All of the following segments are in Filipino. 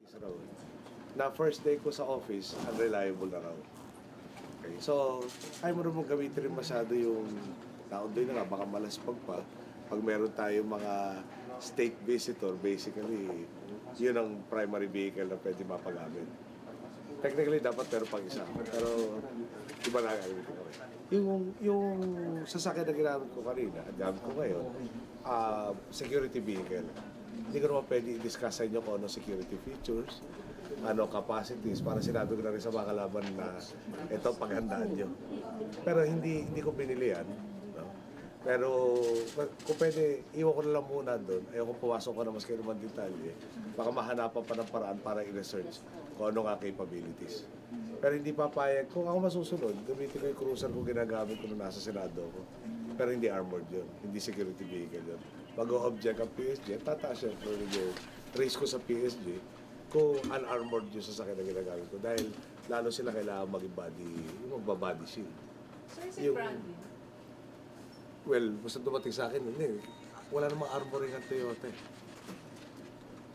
things raw. Na first day ko sa office, unreliable na raw. Okay, so, ayaw mo naman gamitin rin masyado yung taon doon na nga, baka malaspag pa. Pag meron tayong mga state visitor, basically, yun ang primary vehicle na pwede mapagamit. Technically, dapat meron pang isa. Pero, iba na gagawin ko rin. Yung sasakyan na ginamit ko kanina, at gamit ko ngayon, security vehicle. Hindi ko naman pwede i-discuss sa inyo kung ano security features, ano capacities, para sinabi ko na rin sa mga kalaban na ito paghandaan nyo. Pero hindi ko binili yan. No? Pero kung pwede, iwan ko na lang muna doon. Ayoko pumasok ko na mas kayo naman detalye. Baka mahanapan pa ng paraan para i-research kung ano nga capabilities. Pero hindi papayag. Kung ako masusunod, gamitin ko yung cruiser ko ginagamit ko na nasa Senado ko. Pero hindi armored yun. Hindi security vehicle yun. Mag-o-object ang PSG, tataas yung race ko sa PSG kung unarmored yung sasakyan na ginagamit ko. Dahil lalo sila kailangan yung magbabody shield. So is it branded? Well, basta dumating sa akin, hindi. Wala namang armoring ang Toyota.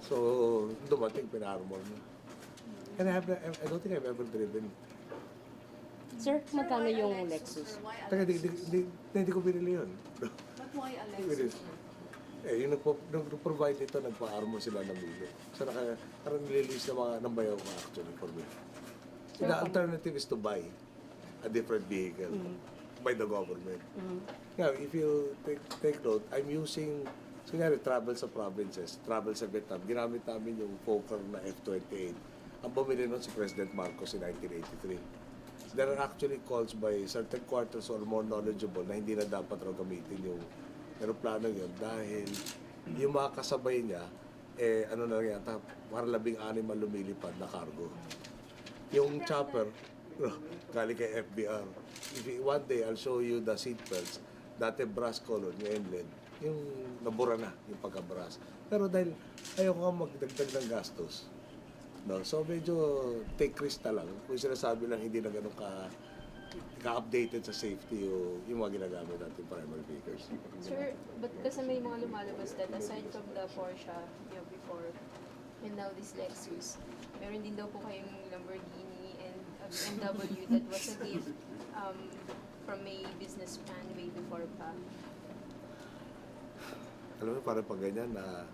So, dumating, pina-armor mo. And I don't think I've ever driven. Sir, magkano yung Lexus? Taka, hindi ko binili yun. But why a Lexus? Yung nag-provide nito, nagpa-armor sila ng bilo. So, parang nililist ng bayaw ko actually for me. The alternative is to buy a different vehicle by the government. Now, if you take note, I'm using, so nga, travel sa provinces, travel sa Vietnam, ginamit namin yung Fokker na F-28. Ang bumili nun si President Marcos in 1983. There are actually calls by certain quarters or more knowledgeable na hindi na dapat raw gamitin yung aeroplano yun dahil yung mga kasabay niya, ano na yata, para 16 ang lumilipad na cargo. Yung chopper, galing kay FBR. One day, I'll show you the seatbelts. Dati brass color, ngayon LED. Yung nabura na, yung pagka-brass. Pero dahil ayaw ko magdagdag ng gastos. No? So medyo take risk na lang. Kung sinasabi lang hindi na ganun ka-updated sa safety yung mga ginagamit natin primary vehicles. Sir, but kasi may mga lumalabas that aside from the Porsche before and now this Lexus, meron din daw po kayong Lamborghini and a BMW that was a gift from a businessman way before pa. Alam mo, parang pag ganyan na,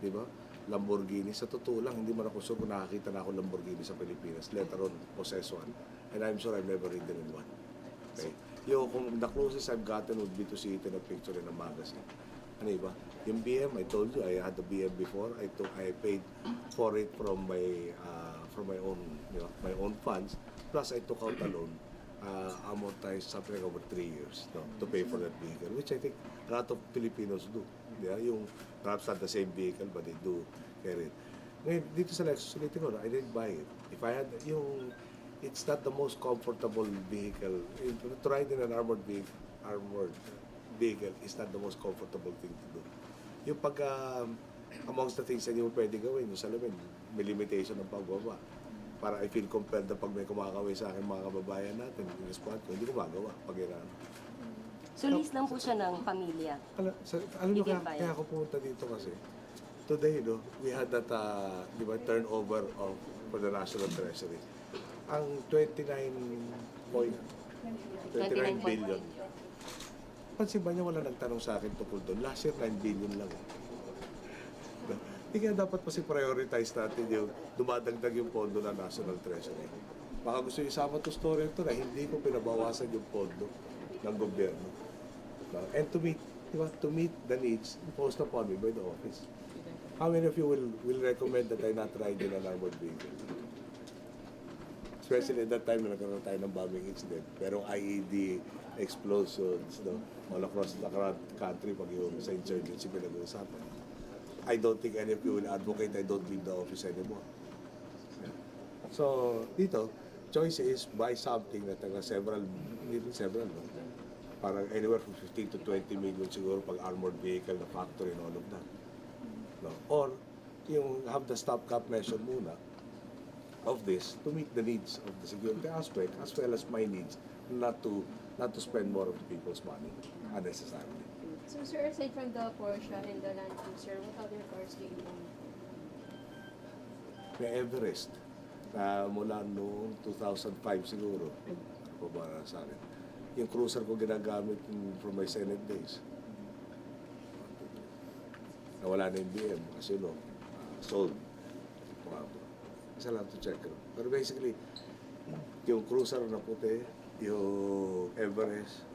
di ba, Lamborghini, sa totoo lang, hindi man ako sure kung nakakita na ako Lamborghini sa Pilipinas, let alone possess one. And I'm sure I've never ridden in one. Okay? Kung the closest I've gotten would be to see it in a picture in a magazine. Ano iba? Yung BM, I told you, I had the BM before. I paid for it from my own, my own funds. Plus, I took out a loan, amortized something over 3 years, to pay for that vehicle, which I think a lot of Filipinos do. Yeah, yung perhaps not the same vehicle, but they do carry it. Ngayon, dito sa Lexus, ulitin ko, I didn't buy it. If I had it's not the most comfortable vehicle. To ride in an armored vehicle is not the most comfortable thing to do. Yung amongst the things na hindi mo pwede gawin, yung salamin, may limitation ng pagbaba. Para I feel compelled na pag may kumakaway sa akin mga kababayan natin, yung squad ko, hindi ko magawa pag So, lease lang po siya ng pamilya? Alam nyo, kaya ako pumunta dito kasi, today, we had that turnover for the National Treasury. Ang 29 billion. Pansin ba niya wala nagtanong sa akin tungkol doon? Last year, 9 billion lang. Hindi kaya dapat kasi prioritize natin yung dumadagdag yung pondo ng National Treasury. Baka gusto yung isama to story ito na hindi ko pinabawasan yung pondo ng gobyerno. And to meet the needs imposed upon me by the office. How many of you will recommend that I not ride in an armored vehicle? Especially at that time na nagkaroon tayo ng bombing incident. Pero IED explosions, all across the country pag yung sa insurgency pinag-uusapan. I don't think any of you will advocate I don't leave the office anymore. Yeah. So, dito, choice is buy something na several, parang anywhere from 15 to 20 million siguro pag armored vehicle na factory and all of that. No? Or, yung have the stopgap measure muna of this to meet the needs of the security aspect as well as my needs, not to spend more of people's money unnecessarily. So sir, aside from the Porsche and the Land Cruiser, what other cars do you own? may Everest na mula noong 2005 siguro. Ano pa ba sa akin? Yung cruiser ko ginagamit from my Senate days. Nawala na yung BM kasi sold. Isa lang to check. Pero basically, yung cruiser na puti, yung Everest,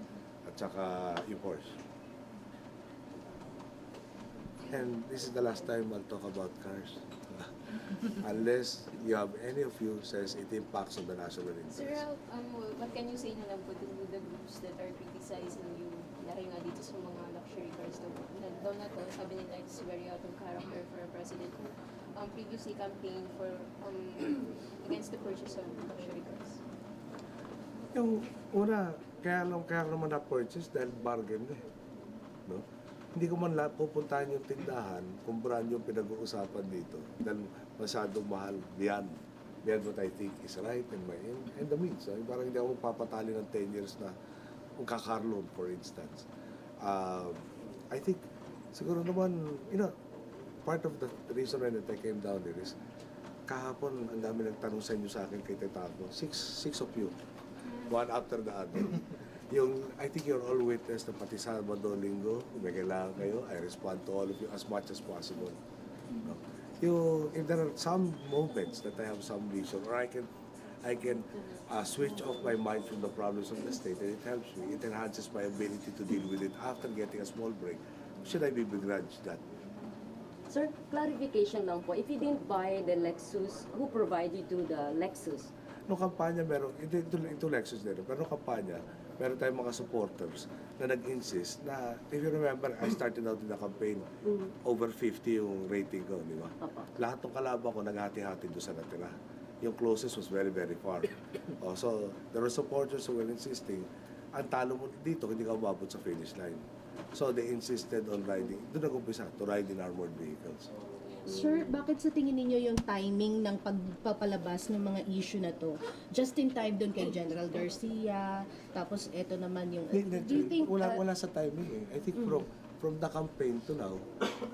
at saka yung Porsche. And this is the last time I'll talk about cars. Unless you have any of you says it impacts on the national Sir, interest. what can you say na lang po to the groups that are criticizing you dahil nga dito sa mga luxury cars daw na to, sabi nila it's very out of character for a president who previously campaigned for against the purchase of luxury cars. Yung una, kaya naman na-purchase dahil bargain na eh. No? Hindi ko man pupuntahan yung tindahan kung brand yung pinag-uusapan dito dahil masyadong mahal beyond what I think is right and the means. So, parang hindi ako magpapatali ng 10 years na kung kakarloan, for instance. I think, siguro naman, part of the reason why I came down here is kahapon, ang dami nagtanong sa inyo sa akin kay Tetago. Six of you. One after the other. I think you're all witness na pati Sabado, Linggo, kung may kailangan kayo, I respond to all of you as much as possible. No? If there are some moments that I have some vision, or I can switch off my mind from the problems of the state, and it helps me. It enhances my ability to deal with it after getting a small break. Should I be begrudged that? Sir, clarification lang po. If you didn't buy the Lexus, who provided you the Lexus? No kampanya meron, ito Lexus din, pero no kampanya, meron tayong mga supporters na nag-insist na, if you remember, I started out in the campaign, over 50 yung rating ko, di ba? Lahat ng kalaban ko naghati-hati doon sa natira. Yung closest was very, very far. So, there were supporters who were insisting, ang talo mo dito, hindi ka umabot sa finish line. So, they insisted on riding, doon nag-umpisa, to ride in armored vehicles. Sir, bakit sa tingin ninyo yung timing ng pagpapalabas ng mga issue na to? Just in time doon kay General Garcia, tapos eto naman yung... Do you think... Wala sa timing eh. I think from the campaign to now,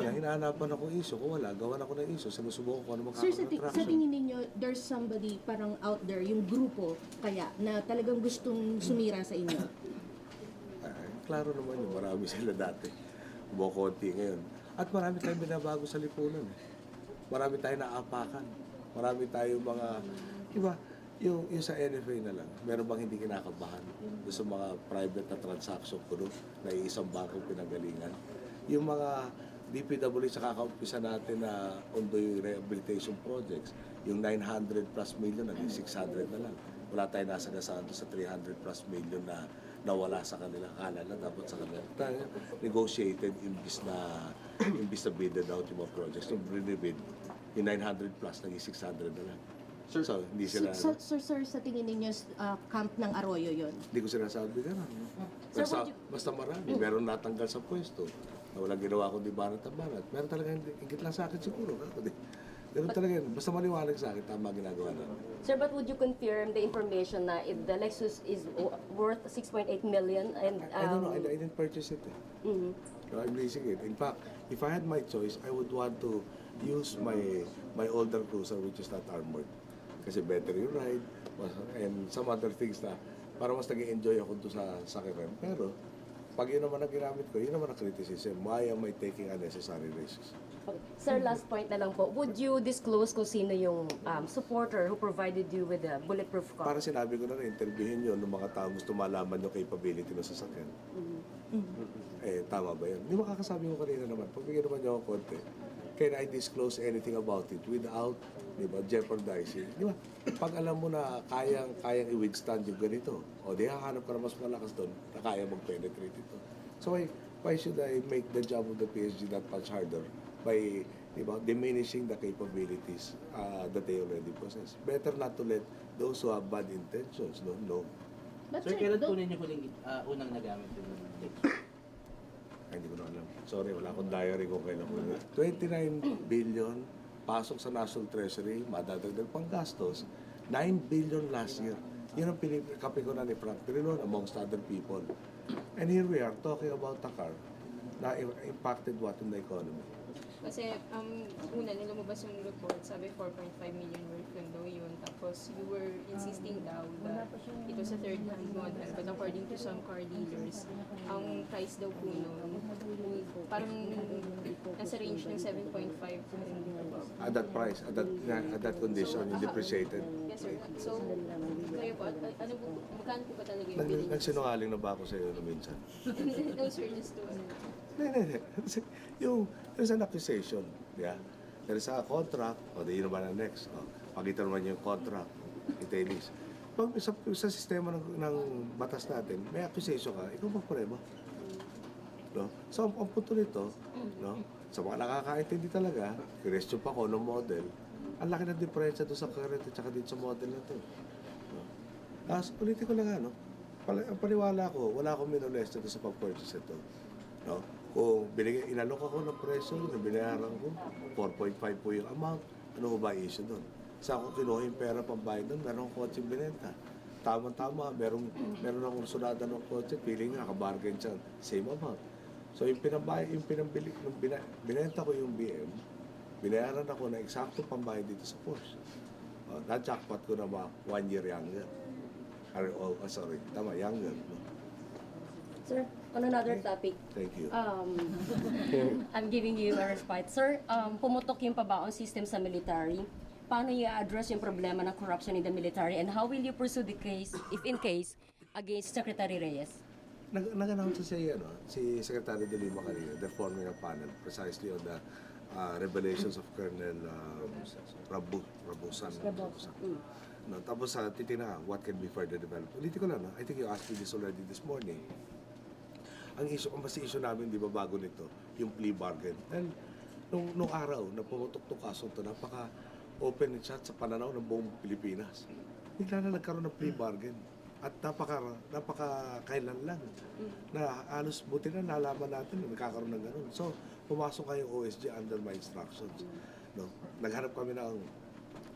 hinahanapan ako issue. Kung wala, gawan ako ng issue. Sinusubukan ko ano Sir, sa makakatraction. tingin ninyo, there's somebody parang out there, yung grupo kaya, na talagang gustong sumira sa inyo? Klaro naman yun. Marami sila dati. Bumokonti ngayon. At marami tayong binabago sa lipunan. Marami tayong naapakan. Marami tayong mga... Iba, yung sa NFA na lang, meron bang hindi kinakabahan doon sa mga private na transaction ko doon na isang bangkong pinagalingan? Yung mga DPW sa kakaumpisa natin na ondoy rehabilitation projects, yung 900 plus million, naging 600 na lang. Wala tayong nasagasaan doon sa 300 plus million na nawala sa kanila. Akala na dapat sa kanila. Tayo, negotiated imbis na bidded out yung mga projects. Yung bid, yung 900 plus, naging 600 na lang. So, hindi sila... Sir, sa tingin ninyo, camp ng Arroyo yon? Hindi ko sinasabi gano'n. Basta marami. Meron natanggal sa pwesto. Na walang ginawa kundi banat ang banat. Meron talaga higit lang sa akin siguro. Ganun talaga yun. Basta maliwanag sa akin, tama ginagawa namin. Sir, but would you confirm the information na if the Lexus is worth 6.8 million and... I don't know. I didn't purchase it. No, I'm leasing it. In fact, if I had my choice, I would want to use my older cruiser which is not armored. Kasi better yung ride and some other things na para mas nag-enjoy ako doon sa sakyan. Pero pag yun naman ang ginamit ko, yun naman ang criticism. Why am I taking unnecessary risks? Okay. Sir, last point na lang po. Would you disclose kung sino yung supporter who provided you with the bulletproof car? Para sinabi ko na interviewin yun ng mga tao gusto malaman yung capability ng sasakyan. Tama ba yun? Di ba kakasabi ko kanina naman, pagbigyan naman niyo ako konti, can I disclose anything about it without, di ba, jeopardizing? Di ba? Pag alam mo na kayang i-withstand yung ganito, o di hahanap ka na mas malakas doon na kaya mag-penetrate ito. So why should I make the job of the PSG that much harder by, di ba, diminishing the capabilities that they already possess? Better not to let those who have bad intentions, no. Sir, kailan po ninyo huling unang nagamit yung Lexus? Ay, hindi ko na alam. Sorry, wala akong diary kung kailan ko. 29 billion pasok sa National Treasury, madadagdag pang gastos. 9 billion last year. Yun ang pinikapi ko na ni Frank Trilon amongst other people. And here we are talking about a car na impacted what in the economy. Kasi, una, nung lumabas yung report, sabi 4.5 million worth condo yun. Tapos, you were insisting daw that it was a third-hand model. But according to some car dealers, ang price daw po nun, parang nasa range ng 7.5 to above. At that price, at that condition, yung depreciated. Yes, sir. So, kayo po, ano po, magkano po ba talaga yung bidding? Nagsinungaling na ba ako sa iyo na minsan? No, sir, just to, Hindi. There's an accusation. Yeah? There is a contract, o di yun naman ang next. O, pakita naman yung contract, detainees. Pag sa sistema ng batas natin, may accusation ka, ikaw magprema. No? So, ang punto nito, no? Sa mga nakakaintindi talaga, question pa ko ng model, ang laki ng diferensya doon sa current at saka dito sa model na to. No? Tapos, ulitin ko lang ano, ang paniwala ko, wala akong minolesta doon sa pag-purchase ito. No? Kung inalok ako ng presyo, na binayaran ko, 4.5 po yung amount, ano ko ba issue doon? Sa ako kinuha yung pera pambayad doon, meron akong kotse binenta. Tama-tama, meron akong sunada ng kotse, feeling nga, kabargain siya, same amount. So yung pinambili, binenta ko yung BM, binayaran ako na eksakto pambayad dito sa Porsche. Na-jackpot ko na 1 year younger. Younger. No? Sir, on another topic, Thank you. I'm giving you a respite. Sir, pumutok yung pabaon system sa military. Paano i-address yung problema ng corruption in the military and how will you pursue the case, if in case, against Secretary Reyes? Nag-announce si Secretary de Lima kanina, they're forming a panel precisely on the revelations of Colonel Rabusan. No, tapos titignan what can be further developed. Ulitin ko lang, no? I think you asked me this already this morning. Ang issue namin, di ba, bago nito, yung plea bargain. And nung araw na pumutok to kaso to, napaka-open and shut sa pananaw ng buong Pilipinas. Bigla na nagkaroon ng plea bargain. At napaka-kailan lang. Na halos buti na nalaman natin na nagkakaroon ng ganun. So, pumasok kayong OSG under my instructions. No? Naghanap kami ng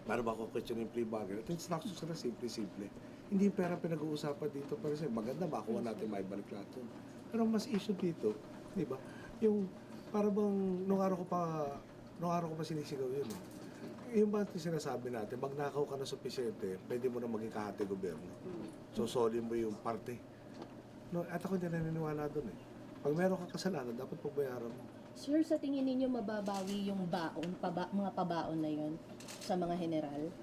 para ba ako question yung plea bargain? At instructions na simple-simple. Hindi yung pera pinag-uusapan dito. Pero maganda, makuha natin maibalik lahat yun. Pero mas issue dito, di ba? Yung, para bang, nung araw ko pa sinisigaw yun. Yung ba sinasabi natin, magnakaw ka na supisyente, pwede mo na maging kahati gobyerno. So, soli mo yung parte. No, at ako hindi naniniwala doon eh. Pag meron kang kasalanan, dapat pagbayaran mo. Sir, sa tingin ninyo mababawi yung baon, mga pabaon na yon sa mga general?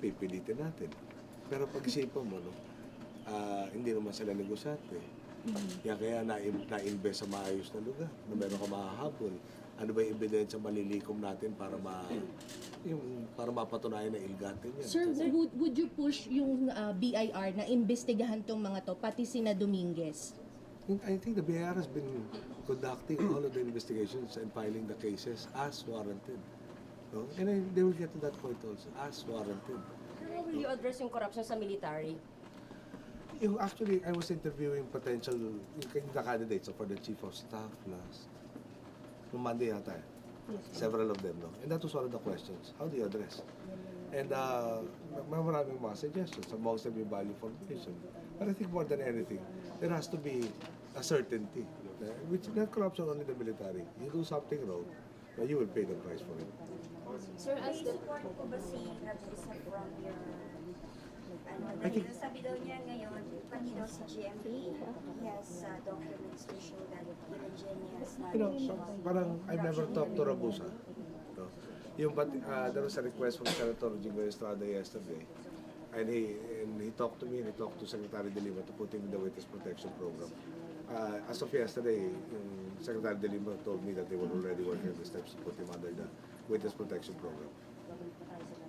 Pipilitin natin. Pero pag-isipan mo, no, hindi naman sila negosyante. Kaya na-invest sa maayos na lugar, na meron ka mahahabol. Ano ba yung ebidensya malilikom natin para mapatunayan na ilgatin yan? Sir, would you push yung BIR na imbestigahan tong mga to, pati sina Dominguez? I think the BIR has been conducting all of the investigations and filing the cases as warranted. No? And they will get to that point also, as warranted. How will you address yung corruption sa military? Actually, I was interviewing potential the candidates for the chief of staff last Monday yata. Several of them, no? And that was one of the questions. How do you address? And maraming mga suggestions. Most of them value formation. But I think more than anything, there has to be a certainty. Which not corruption only in the military. You do something wrong, you will pay the price for it. sir, as the, support ko ba si Rabusa from your I think- dahil sabi daw niya ngayon, pati daw si GMA, he has documents to show that even Jenny has not You know, parang I've never talked to Rabusa. No? There was a request from Senator Jingo Estrada yesterday. And he talked to me and he talked to Secretary de Lima to put him in the witness protection program. As of yesterday, Secretary de Lima told me that they were already working on the steps to put him under the witness protection program.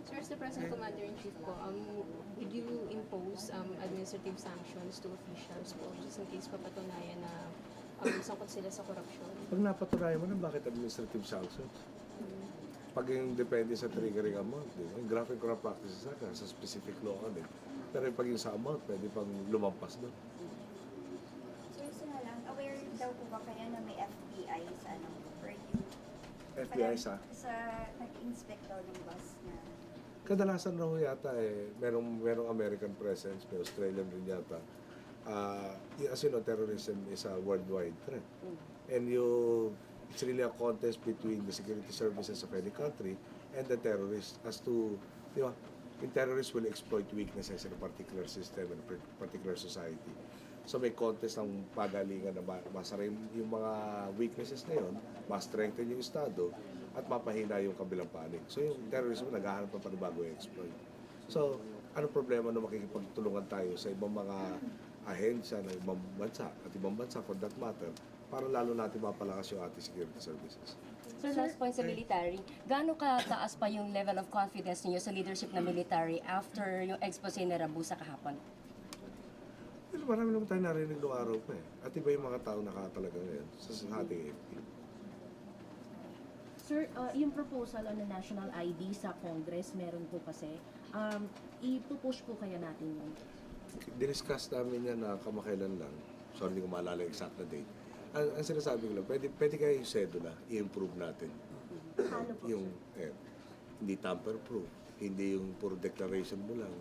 sir, as the President Commander-in-Chief po, would you impose administrative sanctions to officials po, just in case papatunayan na sangkot sila sa korupsyon? Pag napatunayan mo na, bakit administrative sanctions? Pag yung depende sa triggering amount, yung graphic corrupt practices sa specific law din. Pero pag yung sa amount, pwede pang lumampas doon. So, isa na lang, aware daw po ba kayo na may FBI sa for you? FBI sa? Sa nag-inspect daw ng bus na Kadalasan raw yata merong American presence, may Australian rin yata. as you know, terrorism is a worldwide threat. And it's really a contest between the security services of any country and the terrorists as to, yung terrorists will exploit weaknesses in a particular system and a particular society. So may contest ng pagalingan na masara yung mga weaknesses na yun, ma-strengthen yung Estado, at mapahina yung kabilang panig. So yung terrorism naghahanap ng panibagong exploit. So, ano problema na makikipagtulungan tayo sa ibang mga ahensya ng ibang bansa at ibang bansa for that matter para lalo natin mapalakas yung ating security services. Sir, last point sa military, gaano kataas pa yung level of confidence niyo sa leadership na military after yung expose ni Rabusa kahapon? Well, marami naman tayo narinig noong araw pa eh. At iba yung mga tao nakatalaga ngayon sa ating AFP. Sir, yung proposal on the national ID sa Congress, meron po kasi. Ipupush po kaya natin yun? Diniscuss namin yan na kamakailan lang. Sorry, hindi ko maalala yung exact na date. Ang sinasabi ko lang, pwede kayo yung sedula, i-improve natin. Paano po, Yung, hindi tamper-proof, hindi yung puro declaration mo lang.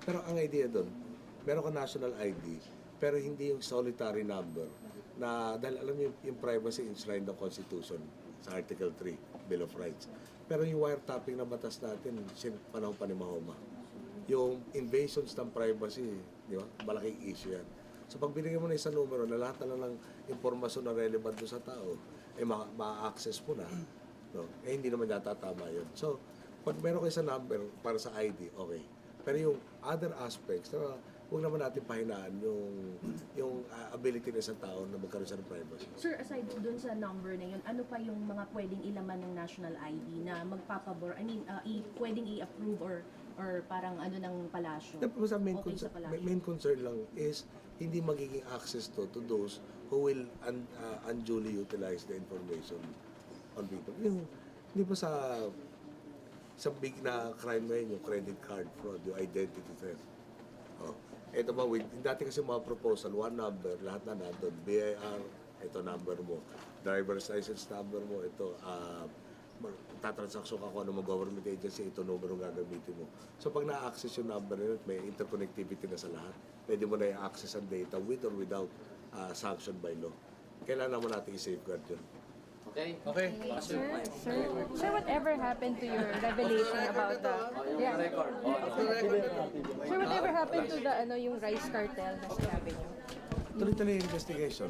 Pero ang idea doon, meron ka national ID, pero hindi yung solitary number na, dahil alam niyo yung privacy enshrined ng Constitution sa Article 3, Bill of Rights. Pero yung wiretapping na batas natin, panahon pa ni Mahoma. Yung invasions ng privacy, di ba? Malaking issue yan. So pag binigyan mo na isang numero na lahat na lang ng impormasyon na relevant doon sa tao, ma-access mo na. No? Hindi naman yata tama yun. So, pag meron kayo sa number para sa ID, okay. Pero yung other aspects, huwag naman natin pahinaan yung ability ng isang tao na magkaroon siya ng privacy. Sir, aside dun sa number na yun, ano pa yung mga pwedeng ilaman ng national ID na magpapabor, pwedeng i-approve or parang ano ng palasyo? Sa main, Okay sa palasyo. main concern lang is hindi magiging access to those who will unduly utilize the information on people. Hindi pa sa big na crime ngayon, yung credit card fraud, yung identity theft. Ito ba, dati kasi mga proposal, one number, lahat na nandun, BIR, ito number mo, driver's license number mo, ito, tatransaksyon ka kung ano mga government agency, ito numero gagamitin mo. So pag na-access yung number na yun, may interconnectivity na sa lahat. Pwede mo na i-access ang data with or without sanction by law. Kailangan naman natin i-safeguard yun. Okay? Sir, whatever happened to your revelation about the Sir, whatever happened to the yung rice cartel na sinabi niyo? Tuloy-tuloy yung investigation.